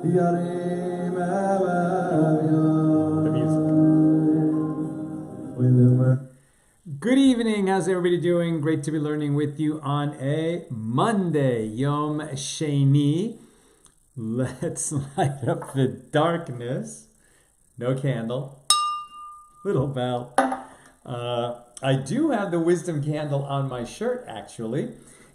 The music. Good evening. How's everybody doing? Great to be learning with you on a Monday, Yom Sheni. Let's light up the darkness. No candle. Little bell. I do have the wisdom candle on my shirt, actually.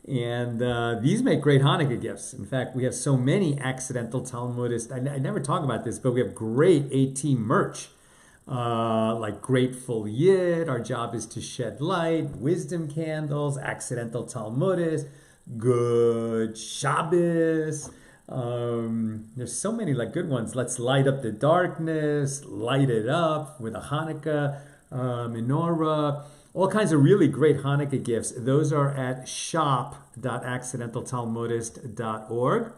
And these make great Hanukkah gifts. In fact, we have so many accidental Talmudists. I never talk about this, but we have great AT merch. Like Grateful Yid, our job is to shed light, wisdom candles, accidental Talmudists, good Shabbos. There's so many like good ones. Let's light up the darkness, light it up with a Hanukkah menorah. All kinds of really great Hanukkah gifts. Those are at shop.accidentaltalmudist.org.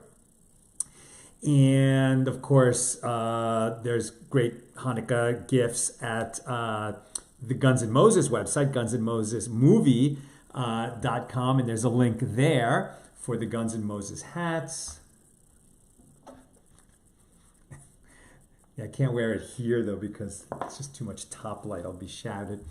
And of course, there's great Hanukkah gifts at the Guns N' Moses website, gunsandmosesmovie.com. And there's a link there for the Guns N' Moses hats. Yeah, I can't wear it here though because it's just too much top light. I'll be shadowed.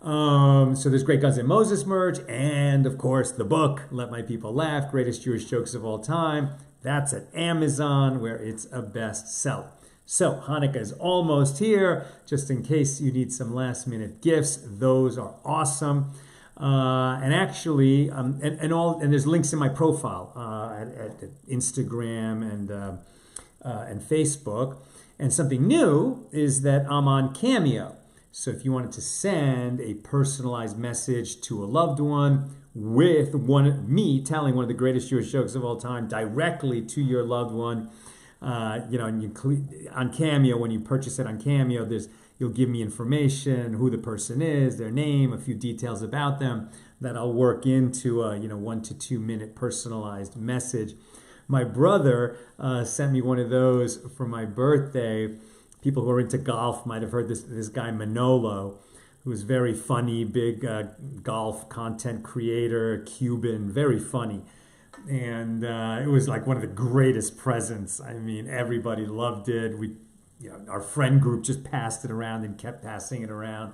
So there's great Guns N' Moses merch, and of course the book Let My People Laugh, Greatest Jewish Jokes of All Time. That's at Amazon, where it's a bestseller. So Hanukkah is almost here. Just in case you need some last minute gifts, those are awesome. And actually, and there's links in my profile at Instagram and Facebook. And something new is that I'm on Cameo. So if you wanted to send a personalized message to a loved one with me telling one of the greatest Jewish jokes of all time directly to your loved one, and on Cameo, when you purchase it on Cameo, you'll give me information, who the person is, their name, a few details about them that I'll work into a 1 to 2 minute personalized message. My brother sent me one of those for my birthday. People who are into golf might have heard this guy Manolo, who's very funny, big golf content creator, Cuban, very funny. And it was like one of the greatest presents. I mean, everybody loved it. Our friend group just passed it around and kept passing it around.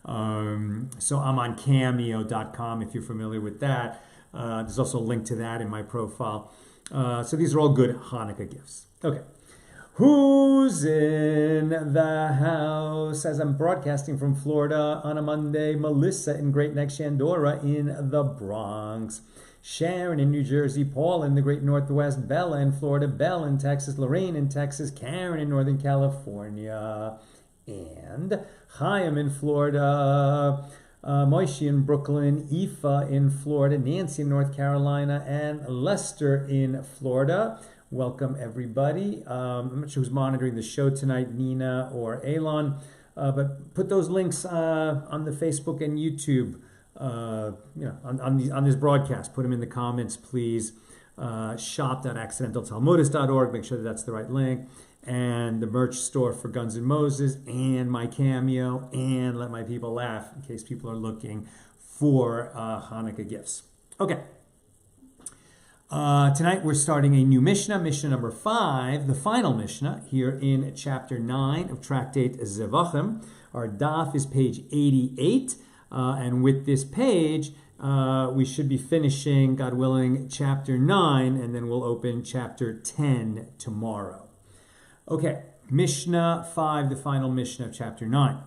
So I'm on cameo.com if you're familiar with that. There's also a link to that in my profile. So these are all good Hanukkah gifts. Okay. Who's in the house? As I'm broadcasting from Florida on a Monday, Melissa in Great Neck, Shandora in the Bronx, Sharon in New Jersey, Paul in the Great Northwest, Bella in Florida, Belle in Texas, Lorraine in Texas, Karen in Northern California, and Chaim in Florida, Moishi in Brooklyn, Aoife in Florida, Nancy in North Carolina, and Lester in Florida. Welcome, everybody. I'm not sure who's monitoring the show tonight, Nina or Elon, but put those links on the Facebook and YouTube, on this broadcast. Put them in the comments, please. Shop.accidentaltalmudist.org. Make sure that's the right link. And the merch store for Guns N' Moses, and my Cameo, and Let My People Laugh, in case people are looking for Hanukkah gifts. Okay. Tonight we're starting a new Mishna, Mishna number 5, the final Mishna, here in chapter 9 of Tractate Zevachim. Our daf is page 88, and with this page, we should be finishing, God willing, chapter 9, and then we'll open chapter 10 tomorrow. Okay, Mishnah 5, the final Mishnah of chapter 9.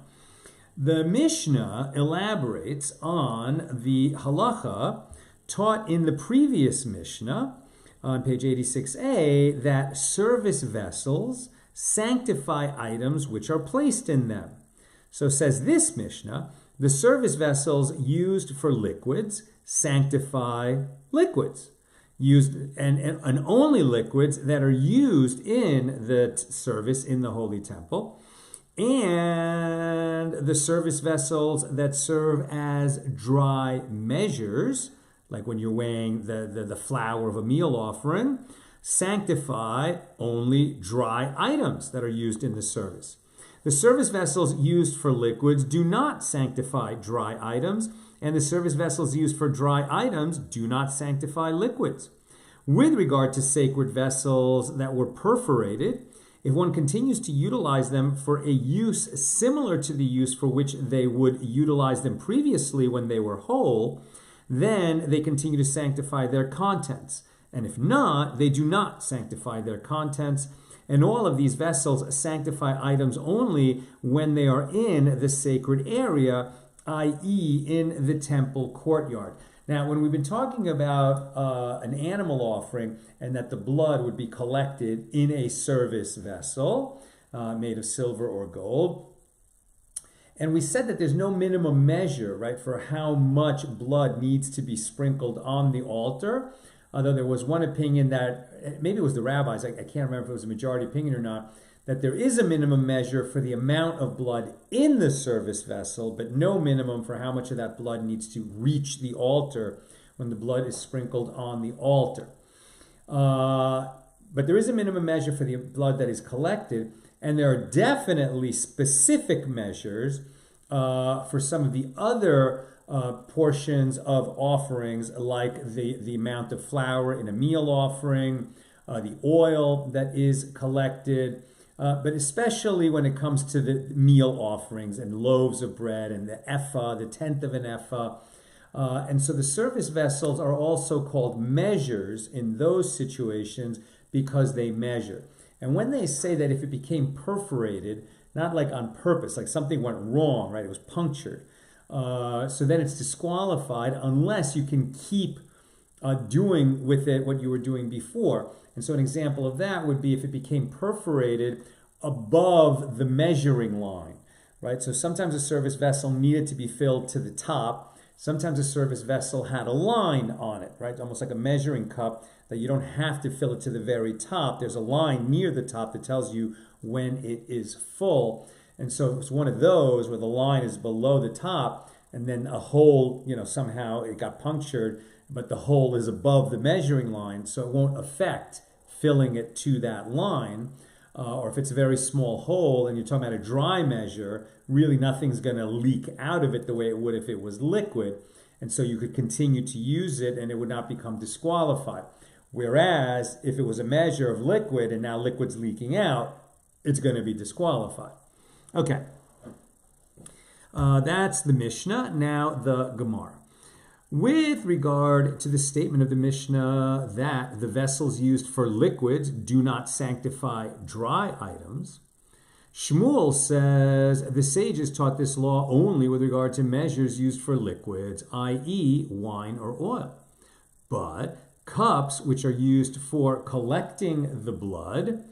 The Mishnah elaborates on the halacha taught in the previous Mishnah on page 86a that service vessels sanctify items which are placed in them. So says this Mishnah, the service vessels used for liquids sanctify liquids. And only liquids that are used in the service in the Holy Temple, and the service vessels that serve as dry measures, like when you're weighing the flour of a meal offering, sanctify only dry items that are used in the service. The service vessels used for liquids do not sanctify dry items, and the service vessels used for dry items do not sanctify liquids. With regard to sacred vessels that were perforated, if one continues to utilize them for a use similar to the use for which they would utilize them previously when they were whole, then they continue to sanctify their contents. And if not, they do not sanctify their contents. And all of these vessels sanctify items only when they are in the sacred area, i.e. in the temple courtyard. Now, when we've been talking about an animal offering and that the blood would be collected in a service vessel made of silver or gold, and we said that there's no minimum measure, right, for how much blood needs to be sprinkled on the altar, although there was one opinion that, maybe it was the rabbis, I can't remember if it was a majority opinion or not, that there is a minimum measure for the amount of blood in the service vessel, but no minimum for how much of that blood needs to reach the altar when the blood is sprinkled on the altar. But there is a minimum measure for the blood that is collected, and there are definitely specific measures for some of the other portions of offerings, like the amount of flour in a meal offering, the oil that is collected, but especially when it comes to the meal offerings and loaves of bread and the ephah, the tenth of an ephah. And so the service vessels are also called measures in those situations because they measure. And when they say that if it became perforated, not like on purpose, like something went wrong, right? It was punctured. So then it's disqualified unless you can keep doing with it what you were doing before. And so an example of that would be if it became perforated above the measuring line, right? So sometimes a service vessel needed to be filled to the top. Sometimes a service vessel had a line on it, right? Almost like a measuring cup that you don't have to fill it to the very top. There's a line near the top that tells you when it is full. And so it's one of those where the line is below the top and then a hole, somehow it got punctured, but the hole is above the measuring line, so it won't affect filling it to that line. Or if it's a very small hole and you're talking about a dry measure, really nothing's going to leak out of it the way it would if it was liquid. And so you could continue to use it and it would not become disqualified. Whereas if it was a measure of liquid and now liquid's leaking out, it's going to be disqualified. Okay. That's the Mishnah. Now the Gemara. With regard to the statement of the Mishnah that the vessels used for liquids do not sanctify dry items, Shmuel says the sages taught this law only with regard to measures used for liquids, i.e. wine or oil. But cups which are used for collecting the blood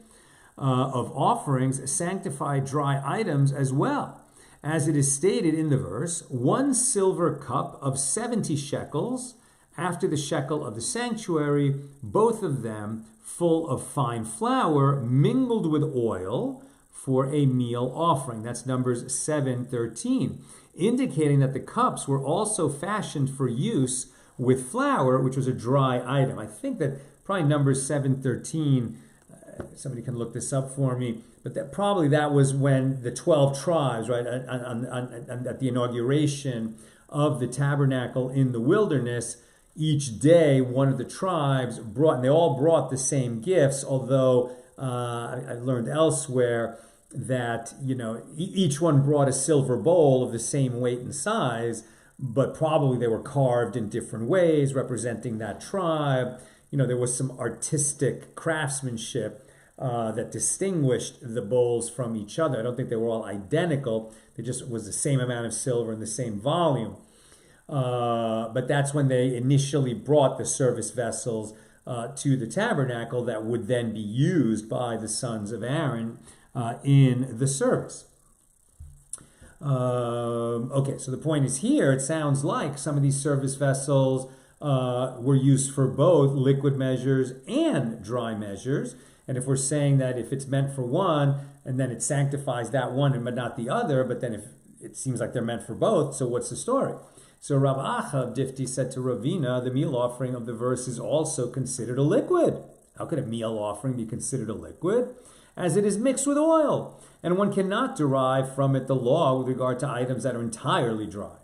of offerings sanctify dry items as well. As it is stated in the verse, 1 silver cup of 70 shekels, after the shekel of the sanctuary, both of them full of fine flour, mingled with oil for a meal offering. That's Numbers 7:13, indicating that the cups were also fashioned for use with flour, which was a dry item. I think that probably Numbers 7:13, somebody can look this up for me, but that was when the 12 tribes, right, at the inauguration of the tabernacle in the wilderness, each day one of the tribes brought, and they all brought the same gifts, although I learned elsewhere that, each one brought a silver bowl of the same weight and size, but probably they were carved in different ways representing that tribe. There was some artistic craftsmanship that distinguished the bowls from each other. I don't think they were all identical. They just was the same amount of silver and the same volume. But that's when they initially brought the service vessels to the tabernacle that would then be used by the sons of Aaron in the service. Okay, so the point is here, it sounds like some of these service vessels were used for both liquid measures and dry measures. And if we're saying that if it's meant for one, and then it sanctifies that one but not the other, but then if it seems like they're meant for both, so what's the story? So Rav Acha of Difti said to Ravina, the meal offering of the verse is also considered a liquid. How could a meal offering be considered a liquid? As it is mixed with oil, and one cannot derive from it the law with regard to items that are entirely dry.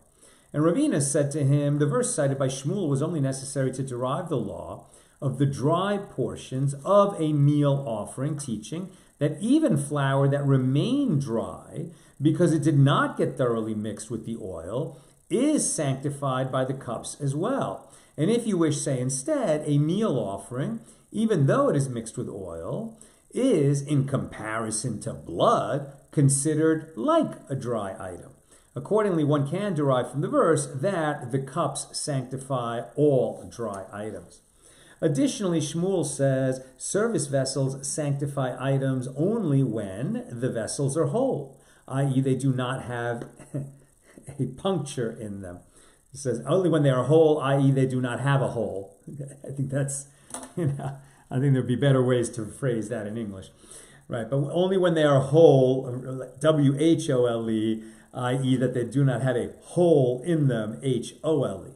And Ravina said to him, the verse cited by Shmuel was only necessary to derive the law of the dry portions of a meal offering, teaching that even flour that remained dry, because it did not get thoroughly mixed with the oil, is sanctified by the cups as well. And if you wish, say instead, a meal offering, even though it is mixed with oil, is, in comparison to blood, considered like a dry item. Accordingly, one can derive from the verse that the cups sanctify all dry items. Additionally, Shmuel says service vessels sanctify items only when the vessels are whole, i.e. they do not have a puncture in them. He says only when they are whole, i.e. they do not have a hole. I think that's, I think there'd be better ways to phrase that in English. Right, but only when they are whole, W-H-O-L-E, i.e. that they do not have a hole in them, H-O-L-E.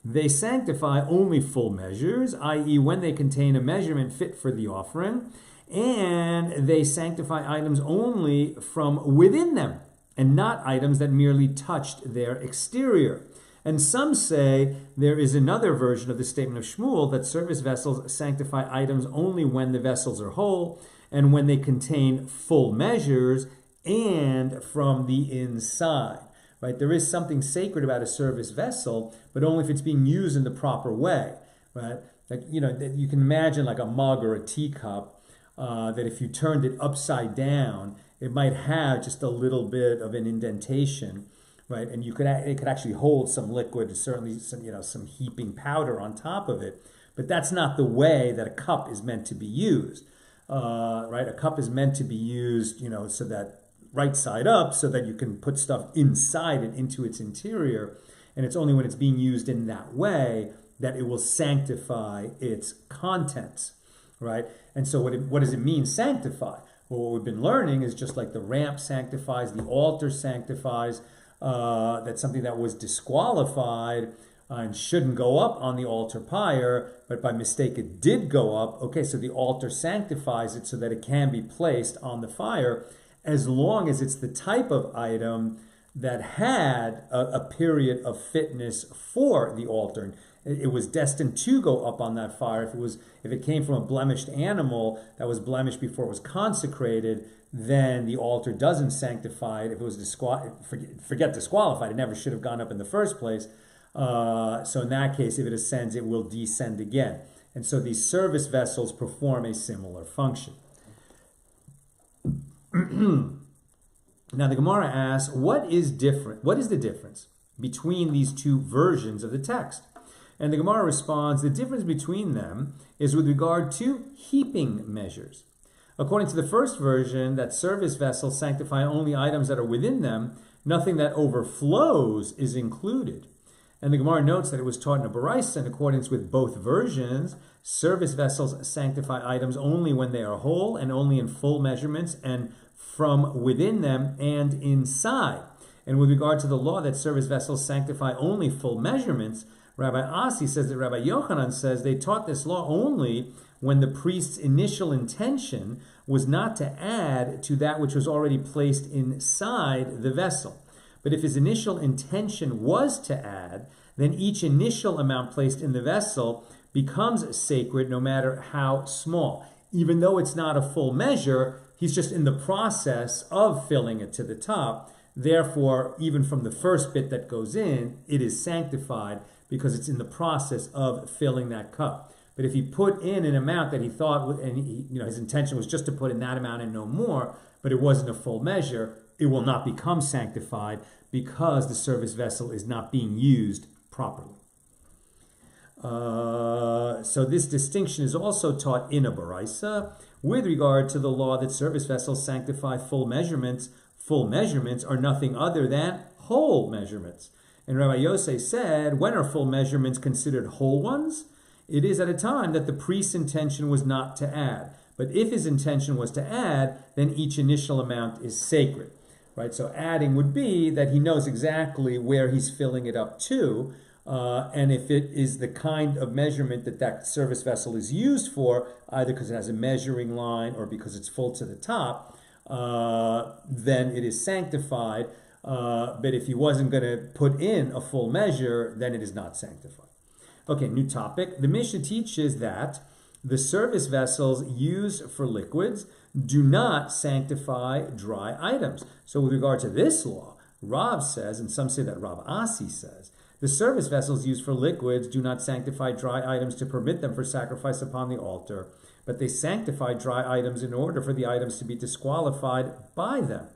They sanctify only full measures, i.e. when they contain a measurement fit for the offering, and they sanctify items only from within them, and not items that merely touched their exterior. And some say there is another version of the statement of Shmuel that service vessels sanctify items only when the vessels are whole, and when they contain full measures, and from the inside. Right? There is something sacred about a service vessel, but only if it's being used in the proper way. Right? Like, you can imagine like a mug or a teacup that if you turned it upside down, it might have just a little bit of an indentation, right? And it could actually hold some liquid, certainly some heaping powder on top of it. But that's not the way that a cup is meant to be used, right? A cup is meant to be used, so that right side up, so that you can put stuff inside it, into its interior. And it's only when it's being used in that way that it will sanctify its contents, right? And so what does it mean, sanctify? Well, what we've been learning is just like the ramp sanctifies, the altar sanctifies, that's something that was disqualified and shouldn't go up on the altar pyre, but by mistake it did go up. Okay, so the altar sanctifies it so that it can be placed on the fire, as long as it's the type of item that had a period of fitness for the altar. It was destined to go up on that fire. If it came from a blemished animal that was blemished before it was consecrated, then the altar doesn't sanctify it. If it was forget disqualified, it never should have gone up in the first place. So in that case, if it ascends, it will descend again. And so these service vessels perform a similar function. Now the Gemara asks, what is the difference between these two versions of the text? And the Gemara responds, the difference between them is with regard to heaping measures. According to the first version, that service vessels sanctify only items that are within them, nothing that overflows is included. And the Gemara notes that it was taught in a Baraisa in accordance with both versions. Service vessels sanctify items only when they are whole and only in full measurements and from within them and inside. And with regard to the law that service vessels sanctify only full measurements, Rabbi Asi says that Rabbi Yochanan says they taught this law only when the priest's initial intention was not to add to that which was already placed inside the vessel. But if his initial intention was to add, then each initial amount placed in the vessel becomes sacred no matter how small. Even though it's not a full measure, he's just in the process of filling it to the top. Therefore, even from the first bit that goes in, it is sanctified because it's in the process of filling that cup. But if he put in an amount that he thought, and his intention was just to put in that amount and no more, but it wasn't a full measure, it will not become sanctified because the service vessel is not being used properly. So this distinction is also taught in a Baraisa with regard to the law that service vessels sanctify full measurements. Full measurements are nothing other than whole measurements. And Rabbi Yosef said, when are full measurements considered whole ones? It is at a time that the priest's intention was not to add. But if his intention was to add, then each initial amount is sacred. Right? So adding would be that he knows exactly where he's filling it up to. And if it is the kind of measurement that service vessel is used for, either because it has a measuring line or because it's full to the top, then it is sanctified. But if he wasn't going to put in a full measure, then it is not sanctified. Okay, new topic. The Mishnah teaches that the service vessels used for liquids do not sanctify dry items. So with regard to this law, Rav says, and some say that Rav Asi says, the service vessels used for liquids do not sanctify dry items to permit them for sacrifice upon the altar, but they sanctify dry items in order for the items to be disqualified by them,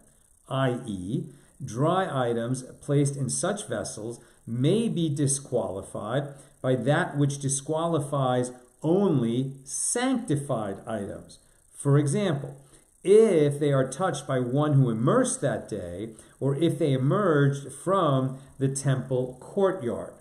i.e., dry items placed in such vessels may be disqualified by that which disqualifies only sanctified items. For example, if they are touched by one who immersed that day, or if they emerged from the temple courtyard,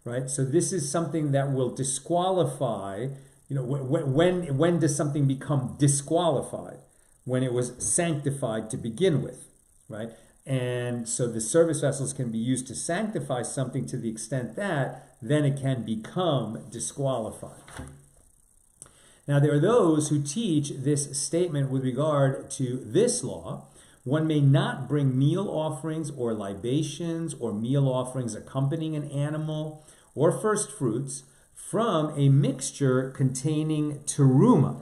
right? So this is something that will disqualify. When does something become disqualified? When it was sanctified to begin with, right? And so the service vessels can be used to sanctify something to the extent that then it can become disqualified. Now, there are those who teach this statement with regard to this law. One may not bring meal offerings or libations or meal offerings accompanying an animal or first fruits from a mixture containing terumah.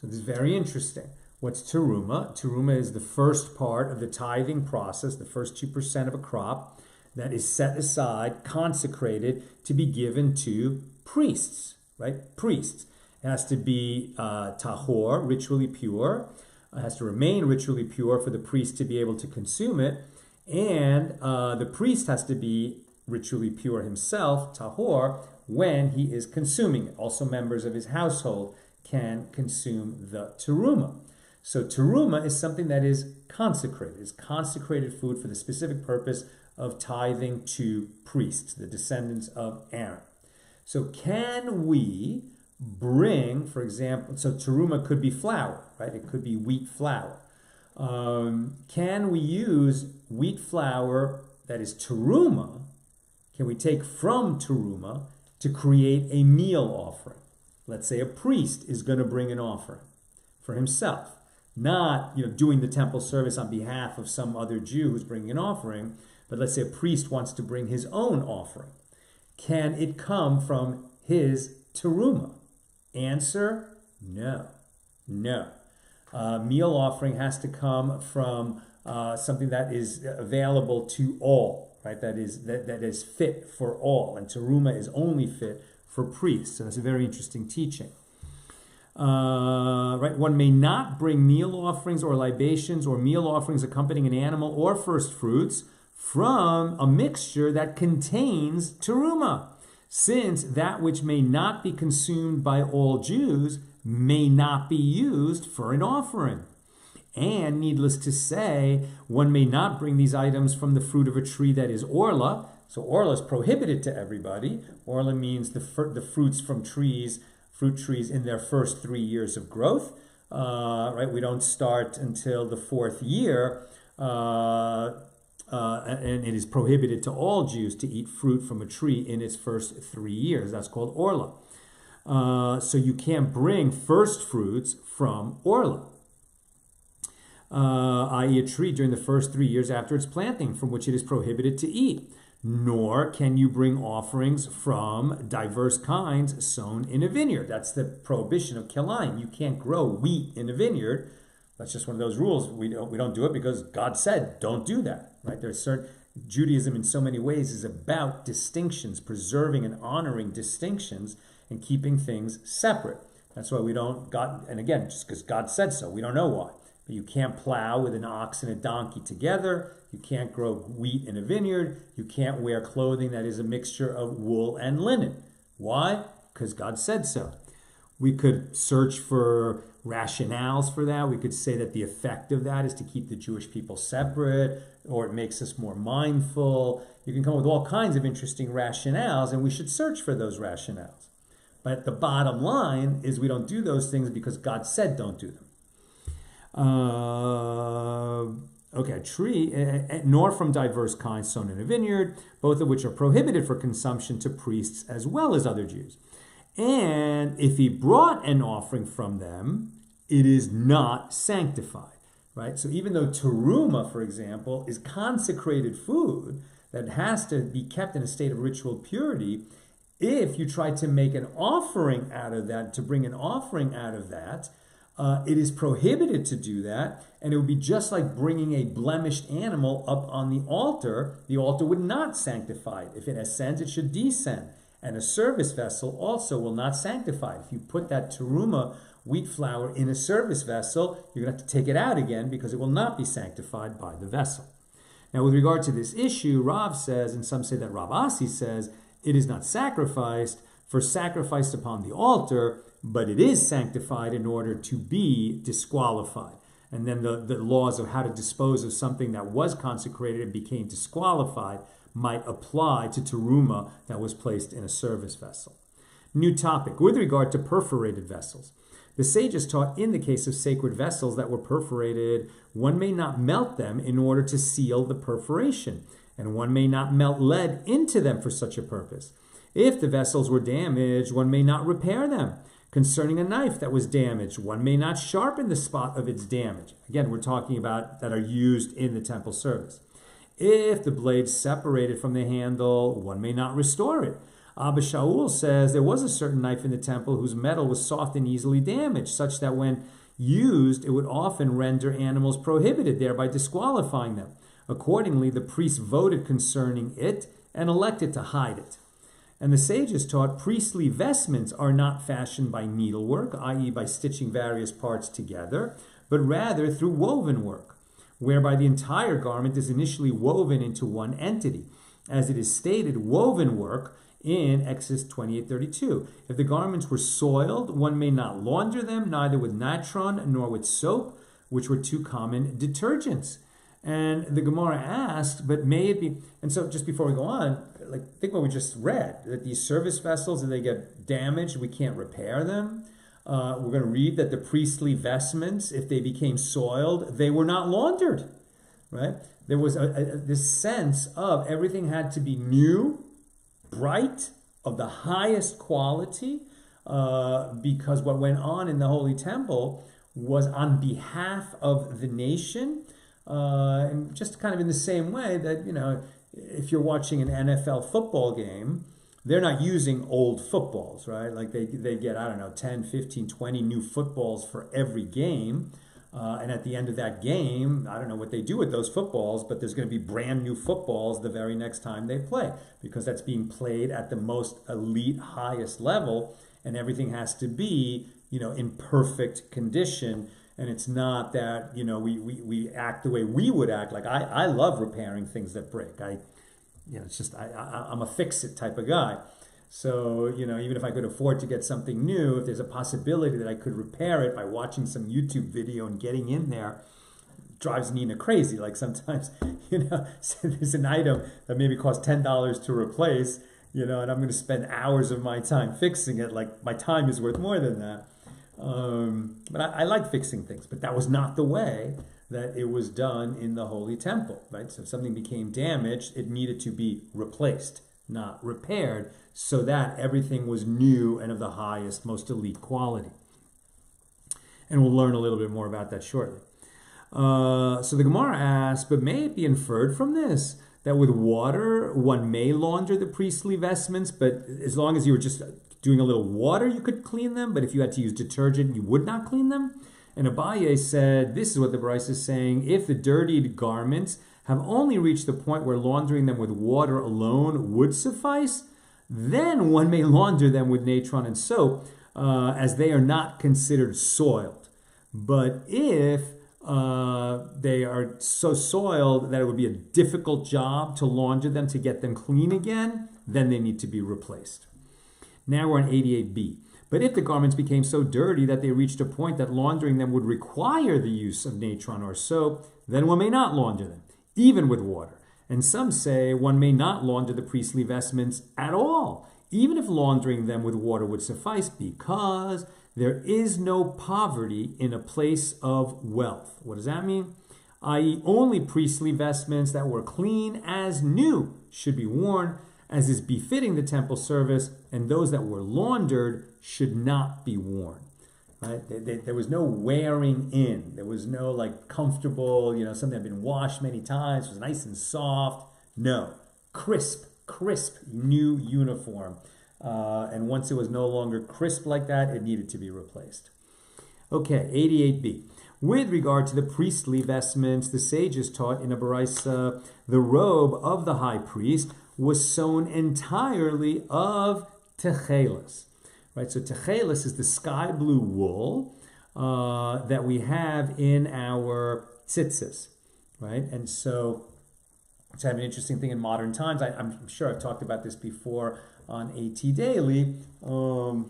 So this is very interesting. What's terumah? Terumah is the first part of the tithing process, the first 2% of a crop that is set aside, consecrated to be given to priests, right? Priests. It has to be tahor, ritually pure. It has to remain ritually pure for the priest to be able to consume it. And the priest has to be ritually pure himself, tahor, when he is consuming it. Also members of his household can consume the terumah. So terumah is something that is consecrated. It's consecrated food for the specific purpose of tithing to priests, the descendants of Aaron. So can we bring, for example, so terumah could be flour, right? It could be wheat flour. Can we use wheat flour that is terumah? Can we take from terumah to create a meal offering? Let's say a priest is going to bring an offering for himself, not doing the temple service on behalf of some other Jew who's bringing an offering, but let's say a priest wants to bring his own offering. Can it come from his terumah? Answer, no. Meal offering has to come from something that is available to all, right? That is fit for all, and terumah is only fit for priests. So that's a very interesting teaching. Right? One may not bring meal offerings or libations or meal offerings accompanying an animal or first fruits from a mixture that contains terumah, since that which may not be consumed by all Jews may not be used for an offering. And needless to say, one may not bring these items from the fruit of a tree that is orla. So orla is prohibited to everybody. Orla means the fruits from trees, fruit trees in their first 3 years of growth. Right? We don't start until the 4th year. And it is prohibited to all Jews to eat fruit from a tree in its first 3 years. That's called orla. So you can't bring first fruits from orla, i.e. a tree during the first 3 years after its planting, from which it is prohibited to eat. Nor can you bring offerings from diverse kinds sown in a vineyard. That's the prohibition of kilayim. You can't grow wheat in a vineyard. That's just one of those rules. We don't do it because God said don't do that. Right? There's certain Judaism in so many ways is about distinctions, preserving and honoring distinctions, and keeping things separate. That's why we don't and again, just because God said so, we don't know why. But you can't plow with an ox and a donkey together. You can't grow wheat in a vineyard. You can't wear clothing that is a mixture of wool and linen. Why? Because God said so. We could search for rationales for that. We could say that the effect of that is to keep the Jewish people separate, or it makes us more mindful. You can come up with all kinds of interesting rationales, and we should search for those rationales. But the bottom line is we don't do those things because God said don't do them. A tree, nor from diverse kinds sown in a vineyard, both of which are prohibited for consumption to priests as well as other Jews. And if he brought an offering from them, it is not sanctified, right? So even though terumah, for example, is consecrated food that has to be kept in a state of ritual purity, If you try to make an offering out of that, to bring an offering out of that, it is prohibited to do that, and it would be just like bringing a blemished animal up on the altar. The altar would not sanctify it. If it ascends, it should descend. And a service vessel also will not sanctify it. If you put that terumah, wheat flour, in a service vessel, you're going to have to take it out again because it will not be sanctified by the vessel. Now, with regard to this issue, Rav says, and some say that Rav Asi says, it is not sacrificed for sacrificed upon the altar, but it is sanctified in order to be disqualified. And then the laws of how to dispose of something that was consecrated and became disqualified might apply to terumah that was placed in a service vessel. New topic, with regard to perforated vessels. The sages taught in the case of sacred vessels that were perforated, one may not melt them in order to seal the perforation, and one may not melt lead into them for such a purpose. If the vessels were damaged, one may not repair them. Concerning a knife that was damaged, one may not sharpen the spot of its damage. Again, we're talking about that are used in the temple service. If the blade separated from the handle, one may not restore it. Abba Shaul says there was a certain knife in the temple whose metal was soft and easily damaged, such that when used, it would often render animals prohibited, thereby disqualifying them. Accordingly, the priests voted concerning it and elected to hide it. And the sages taught priestly vestments are not fashioned by needlework, i.e. by stitching various parts together, but rather through woven work, whereby the entire garment is initially woven into one entity. As it is stated, woven work in Exodus 28:32. If the garments were soiled, one may not launder them, neither with natron nor with soap, which were two common detergents. And the Gemara asked, but may it be... And so just before we go on, think what we just read, that these service vessels, if they get damaged, we can't repair them. We're going to read that the priestly vestments, if they became soiled, they were not laundered, right? There was this sense of everything had to be new, bright, of the highest quality, because what went on in the Holy Temple was on behalf of the nation, and just kind of in the same way that, if you're watching an NFL football game, they're not using old footballs, right? Like they get, 10, 15, 20 new footballs for every game. And at the end of that game, I don't know what they do with those footballs, but there's going to be brand new footballs the very next time they play, because that's being played at the most elite, highest level, and everything has to be, in perfect condition. And it's not that, we act the way we would act. Like I love repairing things that break. It's just, I'm a fix-it type of guy. So, even if I could afford to get something new, if there's a possibility that I could repair it by watching some YouTube video and getting in there, it drives Nina crazy. Like sometimes, so there's an item that maybe costs $10 to replace, and I'm going to spend hours of my time fixing it. Like my time is worth more than that. But I like fixing things, but that was not the way that it was done in the Holy Temple, right? So if something became damaged, it needed to be replaced, not repaired, so that everything was new and of the highest, most elite quality. And we'll learn a little bit more about that shortly. So the Gemara asks, but may it be inferred from this that with water one may launder the priestly vestments, but as long as you were just doing a little water, you could clean them, but if you had to use detergent, you would not clean them? And Abaye said, this is what the Bryce is saying, if the dirtied garments have only reached the point where laundering them with water alone would suffice, then one may launder them with natron and soap, as they are not considered soiled. But if they are so soiled that it would be a difficult job to launder them to get them clean again, then they need to be replaced. Now we're on 88b. But if the garments became so dirty that they reached a point that laundering them would require the use of natron or soap, then one may not launder them, even with water. And some say one may not launder the priestly vestments at all, even if laundering them with water would suffice, because there is no poverty in a place of wealth. What does that mean? I.e., only priestly vestments that were clean as new should be worn, as is befitting the temple service, and those that were laundered should not be worn. Right? There was no wearing in. There was no comfortable, something that had been washed many times, was nice and soft. No, crisp, new uniform. And once it was no longer crisp like that, it needed to be replaced. Okay, 88b. With regard to the priestly vestments, the sages taught in a baraisa, the robe of the high priest was sewn entirely of techeilis. Right, so techeilis is the sky blue wool that we have in our tzitzis, right? And so it's kind of an interesting thing in modern times. I'm sure I've talked about this before on AT Daily. For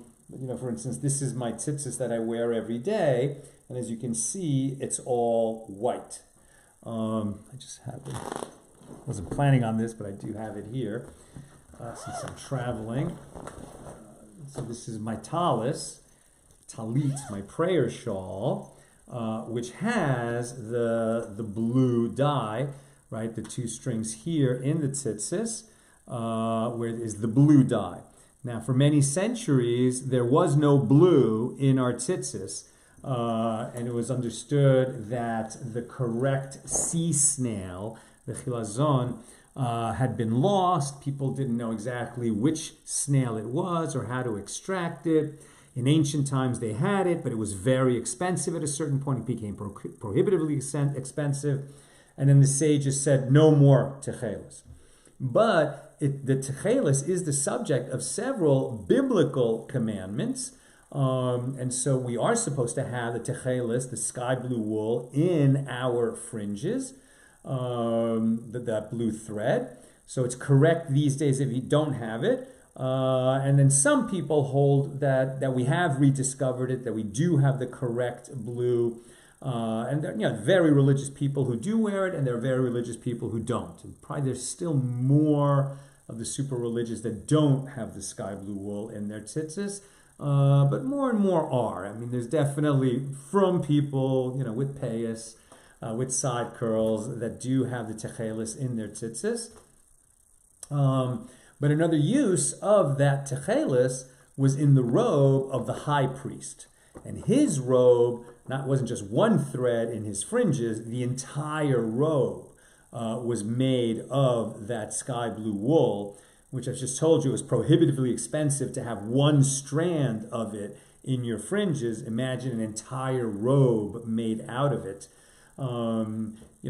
instance, this is my tzitzis that I wear every day, and as you can see, it's all white. I just have it. Wasn't planning on this, but I do have it here since I'm traveling. So this is my talit, my prayer shawl, which has the blue dye, right? The two strings here in the tzitzis, where is the blue dye. Now, for many centuries, there was no blue in our tzitzis, and it was understood that the correct sea snail, the chilazon, had been lost. People didn't know exactly which snail it was or how to extract it. In ancient times, they had it, but it was very expensive at a certain point. It became prohibitively expensive. And then the sages said, no more techeilis. But the techeilis is the subject of several biblical commandments. And so we are supposed to have the techeilis, the sky blue wool, in our fringes. That blue thread. So it's correct these days if you don't have it. And then some people hold that we have rediscovered it, that we do have the correct blue. And there are very religious people who do wear it, and there are very religious people who don't. And probably there's still more of the super religious that don't have the sky blue wool in their tzitzis. But more and more are. I mean, there's definitely from people, with payas, with side curls that do have the techeilis in their tzitzis. But another use of that techeilis was in the robe of the high priest. And his robe wasn't just one thread in his fringes, the entire robe was made of that sky blue wool, which I've just told you is prohibitively expensive to have one strand of it in your fringes. Imagine an entire robe made out of it.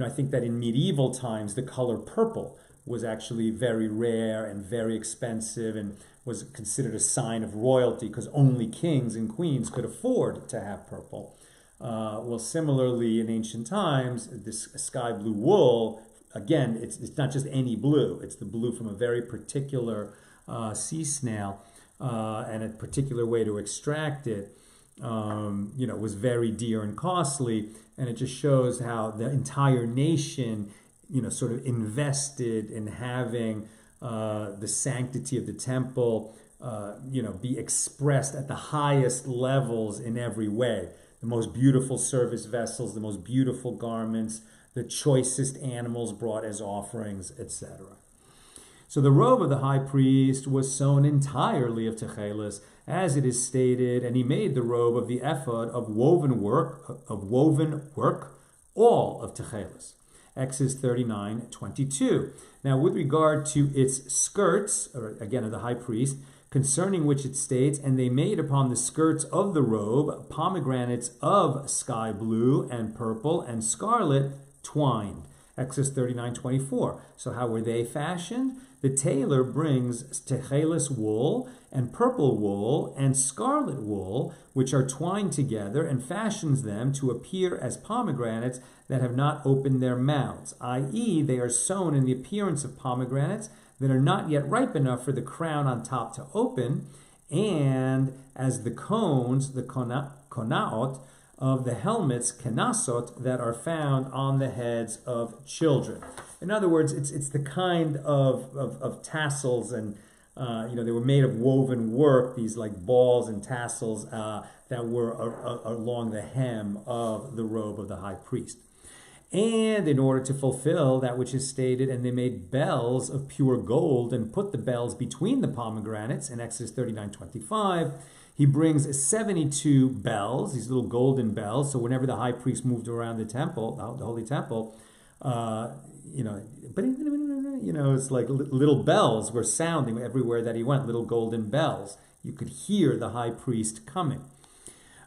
I think that in medieval times, the color purple was actually very rare and very expensive and was considered a sign of royalty because only kings and queens could afford to have purple. Well, similarly, in ancient times, this sky blue wool, again, it's not just any blue. It's the blue from a very particular sea snail and a particular way to extract it. Was very dear and costly, and it just shows how the entire nation, sort of invested in having the sanctity of the temple, be expressed at the highest levels in every way. The most beautiful service vessels, the most beautiful garments, the choicest animals brought as offerings, etc. So the robe of the high priest was sewn entirely of techeilis, as it is stated, and he made the robe of the ephod of woven work, all of techeilis. Exodus 39:22. Now, with regard to its skirts, or again of the high priest, concerning which it states, and they made upon the skirts of the robe pomegranates of sky blue and purple and scarlet twined. Exodus 39:24. So how were they fashioned? The tailor brings techeilis wool and purple wool and scarlet wool, which are twined together, and fashions them to appear as pomegranates that have not opened their mouths, i.e., they are sewn in the appearance of pomegranates that are not yet ripe enough for the crown on top to open, and as the cones, the konaot, of the helmets, kenasot, that are found on the heads of children. In other words, it's the kind of tassels, and they were made of woven work, these like balls and tassels that were along the hem of the robe of the high priest. And in order to fulfill that which is stated, and they made bells of pure gold and put the bells between the pomegranates in Exodus 39:25. He brings 72 bells, these little golden bells. So whenever the high priest moved around the temple, the holy temple, but it's like little bells were sounding everywhere that he went, little golden bells. You could hear the high priest coming.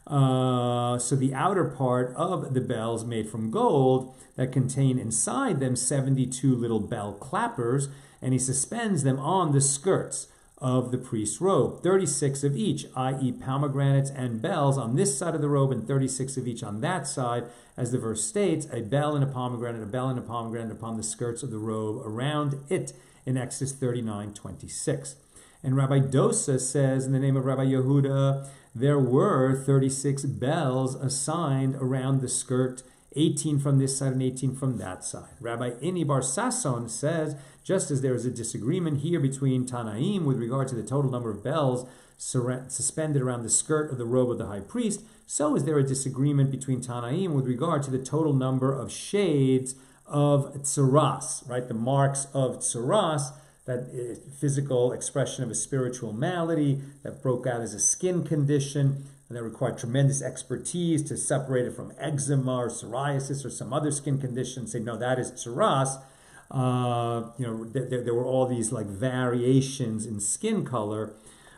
So the outer part of the bells made from gold that contain inside them 72 little bell clappers, and he suspends them on the skirts of the priest's robe, 36 of each, i.e. pomegranates and bells on this side of the robe and 36 of each on that side, as the verse states, a bell and a pomegranate upon the skirts of the robe around it in Exodus 39:26. And Rabbi Dosa says, in the name of Rabbi Yehuda, there were 36 bells assigned around the skirt, 18 from this side and 18 from that side. Rabbi Ini Bar Sasson says, just as there is a disagreement here between Tanaim with regard to the total number of bells suspended around the skirt of the robe of the high priest, so is there a disagreement between Tanaim with regard to the total number of shades of tsuras, right? The marks of tsuras, that physical expression of a spiritual malady that broke out as a skin condition and that required tremendous expertise to separate it from eczema or psoriasis or some other skin condition. Say, no, that is tsuras. There were all these like variations in skin color.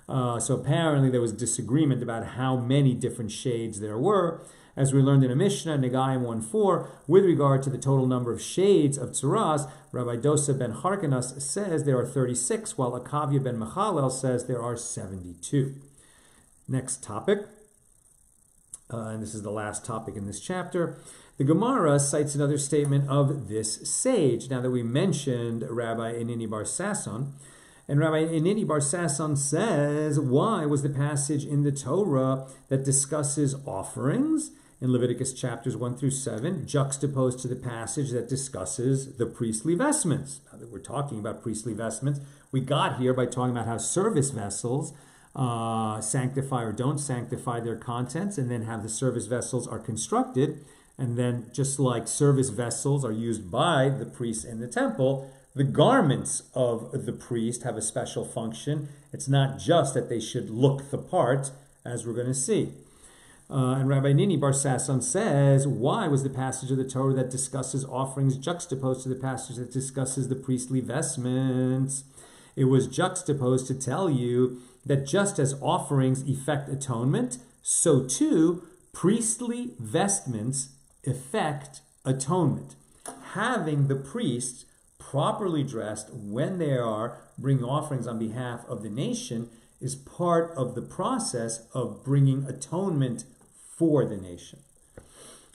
So apparently there was disagreement about how many different shades there were. As we learned in a Mishna, Negayim 1:4, with regard to the total number of shades of tzuras, Rabbi Dosa ben Harkanas says there are 36, while Akavia ben Mechalel says there are 72. Next topic, and this is the last topic in this chapter. The Gemara cites another statement of this sage. Now that we mentioned Rabbi Inini Bar Sasson, and Rabbi Inini Bar Sasson says, why was the passage in the Torah that discusses offerings in Leviticus chapters 1 through 7 juxtaposed to the passage that discusses the priestly vestments? Now that we're talking about priestly vestments, we got here by talking about how service vessels sanctify or don't sanctify their contents, and then how the service vessels are constructed. And then just like service vessels are used by the priests in the temple, the garments of the priest have a special function. It's not just that they should look the part, as we're going to see. And Rabbi Nini Bar Sasson says, why was the passage of the Torah that discusses offerings juxtaposed to the passage that discusses the priestly vestments? It was juxtaposed to tell you that just as offerings effect atonement, so too priestly vestments effect atonement. Having the priests properly dressed when they are bringing offerings on behalf of the nation is part of the process of bringing atonement for the nation.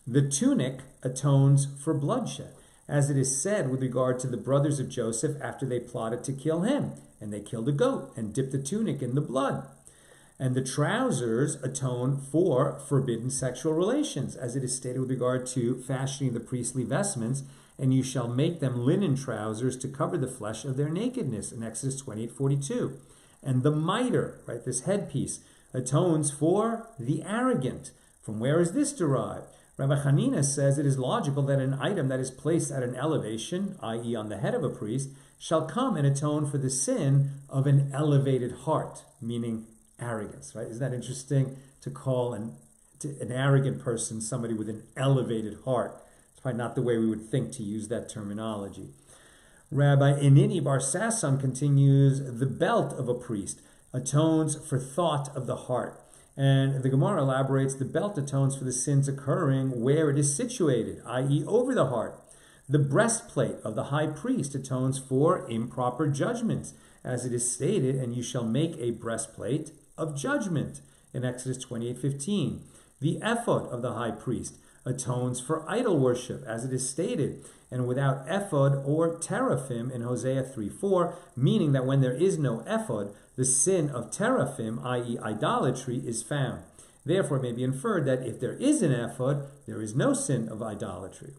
The tunic atones for bloodshed, as it is said with regard to the brothers of Joseph after they plotted to kill him, and they killed a goat and dipped the tunic in the blood. And the trousers atone for forbidden sexual relations, as it is stated with regard to fashioning the priestly vestments, and you shall make them linen trousers to cover the flesh of their nakedness, in Exodus 28:42. And the mitre, right, this headpiece, atones for the arrogant. From where is this derived? Rabbi Hanina says it is logical that an item that is placed at an elevation, i.e. on the head of a priest, shall come and atone for the sin of an elevated heart, meaning arrogance, right? Isn't that interesting to call an arrogant person somebody with an elevated heart? It's probably not the way we would think to use that terminology. Rabbi Inini Bar Sasson continues, the belt of a priest atones for thought of the heart. And the Gemara elaborates, the belt atones for the sins occurring where it is situated, i.e. over the heart. The breastplate of the high priest atones for improper judgments, as it is stated, and you shall make a breastplate of judgment, in Exodus 28:15. The ephod of the high priest atones for idol worship, as it is stated, and without ephod or teraphim in Hosea 3:4, meaning that when there is no ephod, the sin of teraphim, i.e. idolatry, is found. Therefore, it may be inferred that if there is an ephod, there is no sin of idolatry.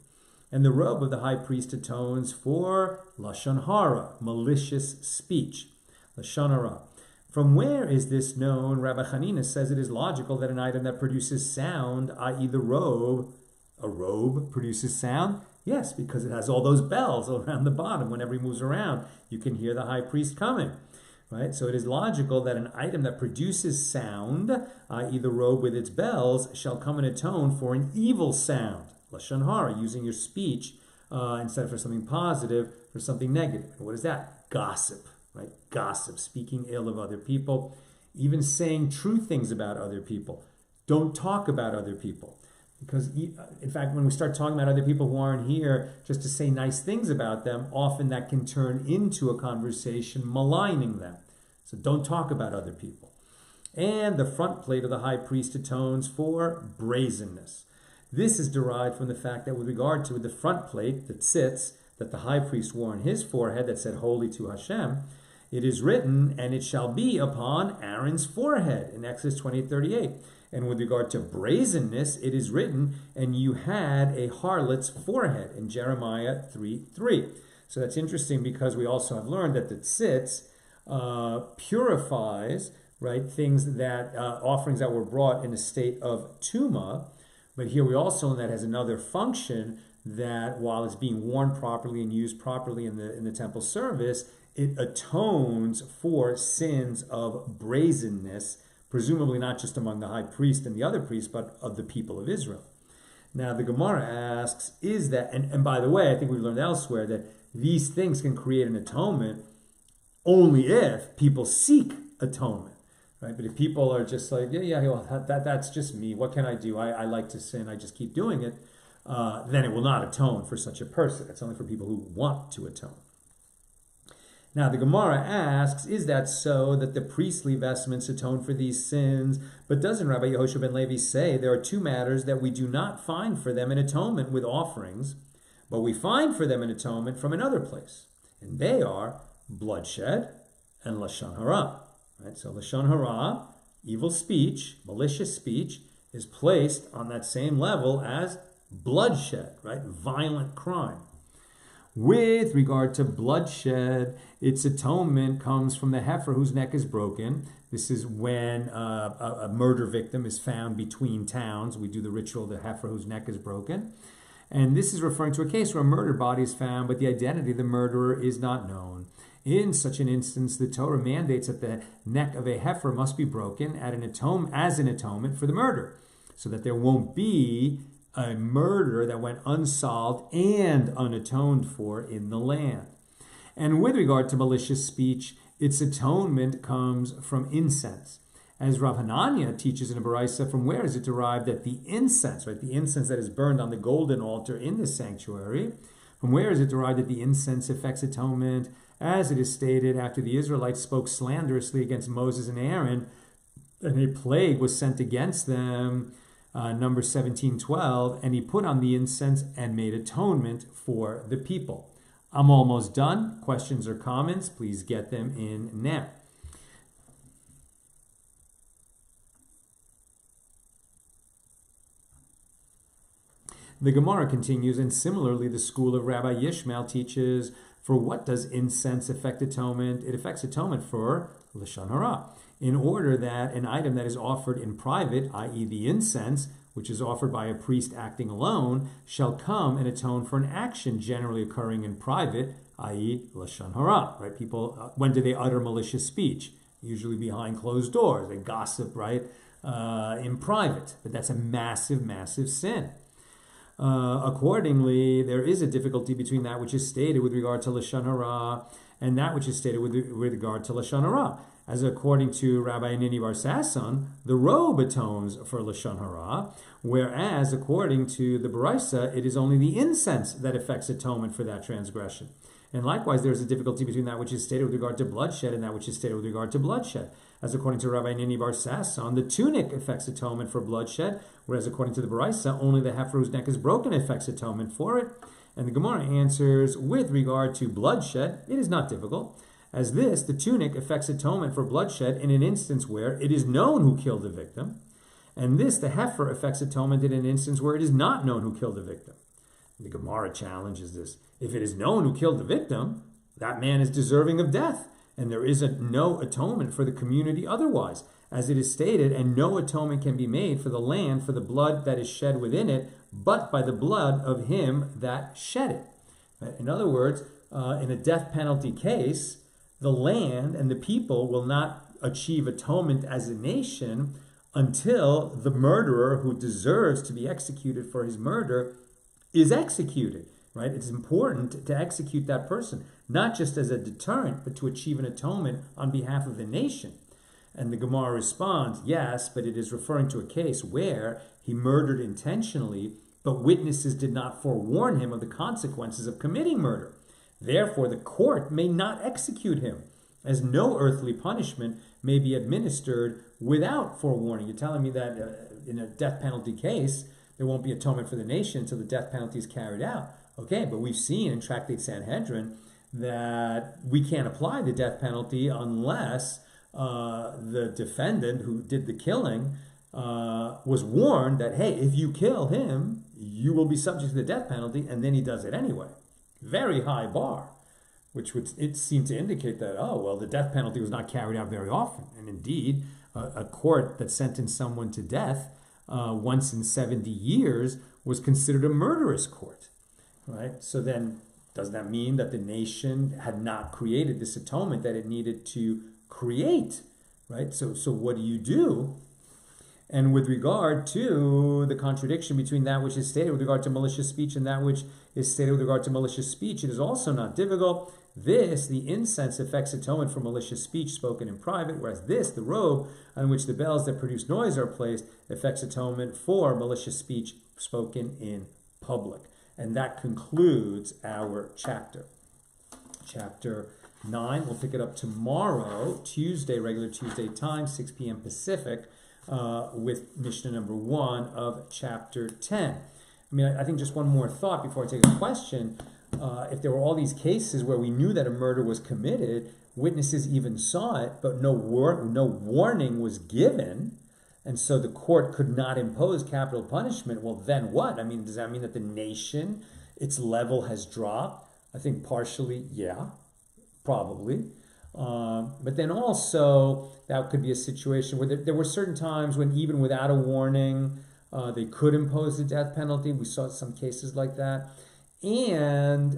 And the robe of the high priest atones for lashon hara, malicious speech, lashon hara. From where is this known? Rabbi Hanina says it is logical that an item that produces sound, i.e. the robe, a robe produces sound? Yes, because it has all those bells around the bottom. Whenever he moves around, you can hear the high priest coming. Right? So it is logical that an item that produces sound, i.e. the robe with its bells, shall come and atone for an evil sound, lashon hara, using your speech instead of for something positive, for something negative. And what is that? Gossip, right? Gossip, speaking ill of other people, even saying true things about other people. Don't talk about other people. Because, in fact, when we start talking about other people who aren't here just to say nice things about them, often that can turn into a conversation maligning them. So don't talk about other people. And the front plate of the high priest atones for brazenness. This is derived from the fact that with regard to the front plate, the tzitz, that the high priest wore on his forehead that said, Holy to Hashem, it is written, and it shall be upon Aaron's forehead in Exodus 28:38. And with regard to brazenness, it is written, and you had a harlot's forehead in Jeremiah 3:3. So that's interesting because we also have learned that the tzitz purifies, right, things that, offerings that were brought in a state of terumah. But here we also know that has another function that while it's being worn properly and used properly in the temple service, it atones for sins of brazenness, presumably not just among the high priest and the other priests, but of the people of Israel. Now, the Gemara asks, is that, and by the way, I think we've learned elsewhere that these things can create an atonement only if people seek atonement, right? But if people are just like, well, that's just me, what can I do? I like to sin, I just keep doing it, then it will not atone for such a person. It's only for people who want to atone. Now, the Gemara asks, is that so that the priestly vestments atone for these sins? But doesn't Rabbi Yehoshua ben Levi say there are two matters that we do not find for them in atonement with offerings, but we find for them in atonement from another place? And they are bloodshed and lashon hara. Right? So lashon hara, evil speech, malicious speech, is placed on that same level as bloodshed, right? Violent crime. With regard to bloodshed, its atonement comes from the heifer whose neck is broken. This is when a murder victim is found between towns. We do the ritual of the heifer whose neck is broken. And this is referring to a case where a murdered body is found, but the identity of the murderer is not known. In such an instance, the Torah mandates that the neck of a heifer must be broken as an atonement for the murder, so that there won't be a murder that went unsolved and unatoned for in the land. And with regard to malicious speech, its atonement comes from incense. As Rav Hanania teaches in a Baraisa, from where is it derived that the incense, right, the incense that is burned on the golden altar in the sanctuary, from where is it derived that the incense affects atonement? As it is stated, after the Israelites spoke slanderously against Moses and Aaron, and a plague was sent against them, Numbers 17:12, and he put on the incense and made atonement for the people. I'm almost done. Questions or comments, please get them in now. The Gemara continues, and similarly, the school of Rabbi Yishmael teaches, for what does incense affect atonement? It affects atonement for lashon hara, in order that an item that is offered in private, i.e. the incense, which is offered by a priest acting alone, shall come and atone for an action generally occurring in private, i.e. lashon hara, right? People, when do they utter malicious speech? Usually behind closed doors. They gossip, right, in private. But that's a massive, massive sin. Accordingly, there is a difficulty between that which is stated with regard to lashon hara and that which is stated with regard to lashon hara. As according to Rabbi Nini Bar Sasson, the robe atones for lashon hara, whereas according to the Baraisa, it is only the incense that affects atonement for that transgression. And likewise, there is a difficulty between that which is stated with regard to bloodshed and that which is stated with regard to bloodshed. As according to Rabbi Nini Bar Sasson, the tunic affects atonement for bloodshed, whereas according to the Baraisa, only the heifer whose neck is broken affects atonement for it. And the Gemara answers, with regard to bloodshed, it is not difficult. As this, the tunic affects atonement for bloodshed in an instance where it is known who killed the victim. And this, the heifer, affects atonement in an instance where it is not known who killed the victim. The Gemara challenges this. If it is known who killed the victim, that man is deserving of death, and there is no atonement for the community otherwise. As it is stated, and no atonement can be made for the land for the blood that is shed within it, but by the blood of him that shed it. Right? In other words, in a death penalty case, the land and the people will not achieve atonement as a nation until the murderer who deserves to be executed for his murder is executed. right? It's important to execute that person, not just as a deterrent, but to achieve an atonement on behalf of the nation. And the Gemara responds, yes, but it is referring to a case where he murdered intentionally, but witnesses did not forewarn him of the consequences of committing murder. Therefore, the court may not execute him, as no earthly punishment may be administered without forewarning. You're telling me that in a death penalty case, there won't be atonement for the nation until the death penalty is carried out. Okay, but we've seen in Tractate Sanhedrin that we can't apply the death penalty unless the defendant who did the killing was warned that, hey, if you kill him, you will be subject to the death penalty, and then he does it anyway. Very high bar, which would it seem to indicate that, oh, well, the death penalty was not carried out very often. And indeed, a court that sentenced someone to death once in 70 years was considered a murderous court, right? So then, does that mean that the nation had not created this atonement that it needed to create, right? So what do you do? And with regard to the contradiction between that which is stated with regard to malicious speech and that which is stated with regard to malicious speech, it is also not difficult. This, the incense, affects atonement for malicious speech spoken in private, whereas this, the robe, on which the bells that produce noise are placed, affects atonement for malicious speech spoken in public. And that concludes our chapter. Chapter 9, we'll pick it up tomorrow, Tuesday, regular Tuesday time, 6 p.m. Pacific, with Mishna number 1 of chapter 10. I mean, I think just one more thought before I take a question. If there were all these cases where we knew that a murder was committed, witnesses even saw it, but no warning was given, and so the court could not impose capital punishment, well, then what? I mean, does that mean that the nation, its level has dropped? I think partially, yeah, probably. But then also, that could be a situation where there were certain times when even without a warning, they could impose the death penalty. We saw some cases like that. And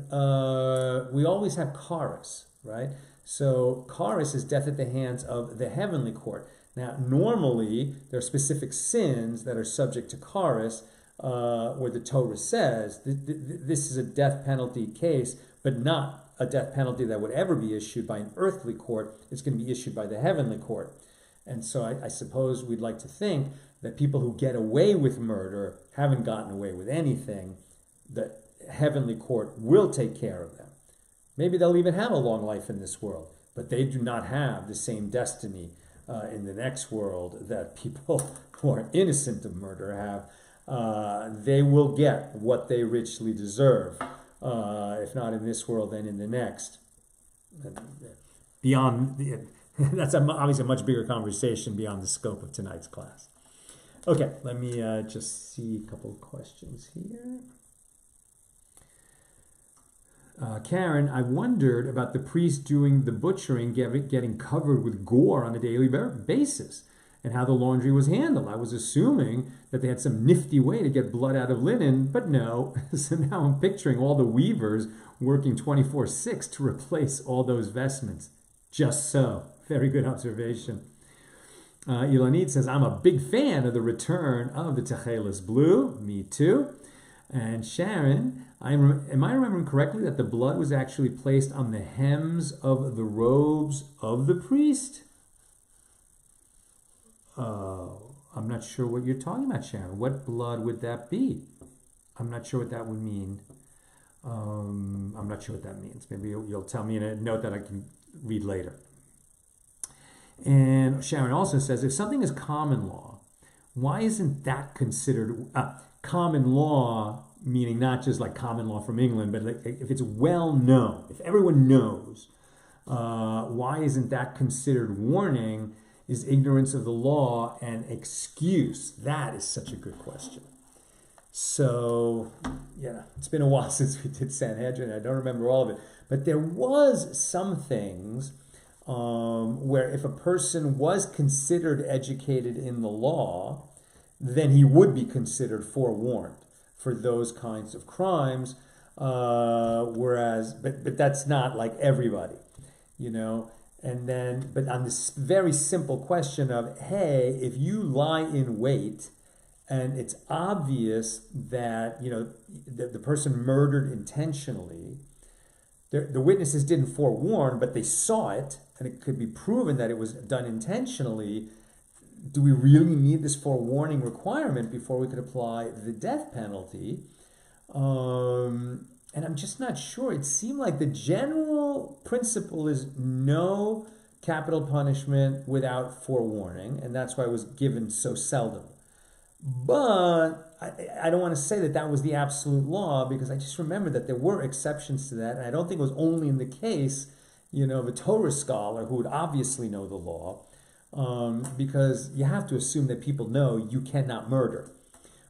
we always have charis, right? So charis is death at the hands of the heavenly court. Now, normally, there are specific sins that are subject to charis, where the Torah says this is a death penalty case, but not a death penalty that would ever be issued by an earthly court. It's going to be issued by the heavenly court. And so I suppose we'd like to think that people who get away with murder haven't gotten away with anything. The heavenly court will take care of them. Maybe they'll even have a long life in this world, but they do not have the same destiny in the next world that people who are innocent of murder have. They will get what they richly deserve. If not in this world, then in the next. That's obviously a much bigger conversation beyond the scope of tonight's class. Okay, let me just see a couple of questions here. Karen, I wondered about the priest doing the butchering, getting covered with gore on a daily basis, and how the laundry was handled. I was assuming that they had some nifty way to get blood out of linen, but no. So now I'm picturing all the weavers working 24/6 to replace all those vestments. Just so. Very good observation. Ilanit says, I'm a big fan of the return of the techeilis blue. Me too. And Sharon, am I remembering correctly that the blood was actually placed on the hems of the robes of the priest? I'm not sure what you're talking about, Sharon. What blood would that be? I'm not sure what that would mean. I'm not sure what that means. Maybe you'll tell me in a note that I can read later. And Sharon also says, if something is common law, why isn't that considered common law, meaning not just like common law from England, but like if it's well known, if everyone knows, why isn't that considered warning? Is ignorance of the law an excuse? That is such a good question. So, yeah, it's been a while since we did Sanhedrin. I don't remember all of it. But there was some things where if a person was considered educated in the law, then he would be considered forewarned for those kinds of crimes. But that's not like everybody, you know. And then, but on this very simple question of, hey, if you lie in wait and it's obvious that, the person murdered intentionally, the witnesses didn't forewarn, but they saw it, and it could be proven that it was done intentionally. Do we really need this forewarning requirement before we could apply the death penalty? And I'm just not sure. It seemed like the general principle is no capital punishment without forewarning, and that's why it was given so seldom. But I don't want to say that was the absolute law, because I just remember that there were exceptions to that, and I don't think it was only in the case, of a Torah scholar who would obviously know the law, because you have to assume that people know you cannot murder.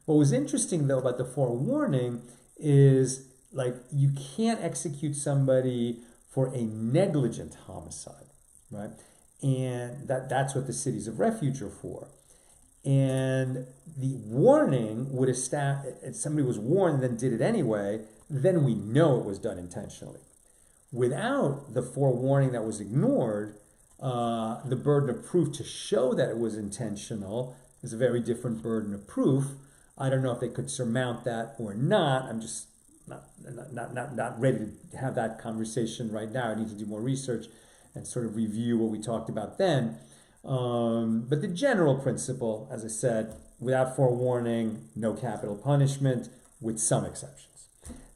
What was interesting, though, about the forewarning is, you can't execute somebody for a negligent homicide, right? And that's what the cities of refuge are for. And the warning would establish, if somebody was warned and then did it anyway, then we know it was done intentionally. Without the forewarning that was ignored, the burden of proof to show that it was intentional is a very different burden of proof. I don't know if they could surmount that or not. I'm just not ready to have that conversation right now. I need to do more research and sort of review what we talked about then. But the general principle, as I said, without forewarning, no capital punishment, with some exceptions.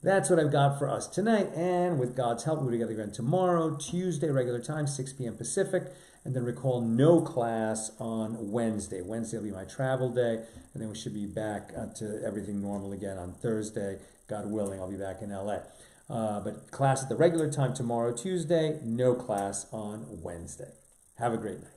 That's what I've got for us tonight, and with God's help, we'll be together again tomorrow, Tuesday, regular time, 6 p.m. Pacific, and then recall no class on Wednesday. Wednesday will be my travel day, and then we should be back to everything normal again on Thursday. God willing, I'll be back in LA. But class at the regular time tomorrow, Tuesday, no class on Wednesday. Have a great night.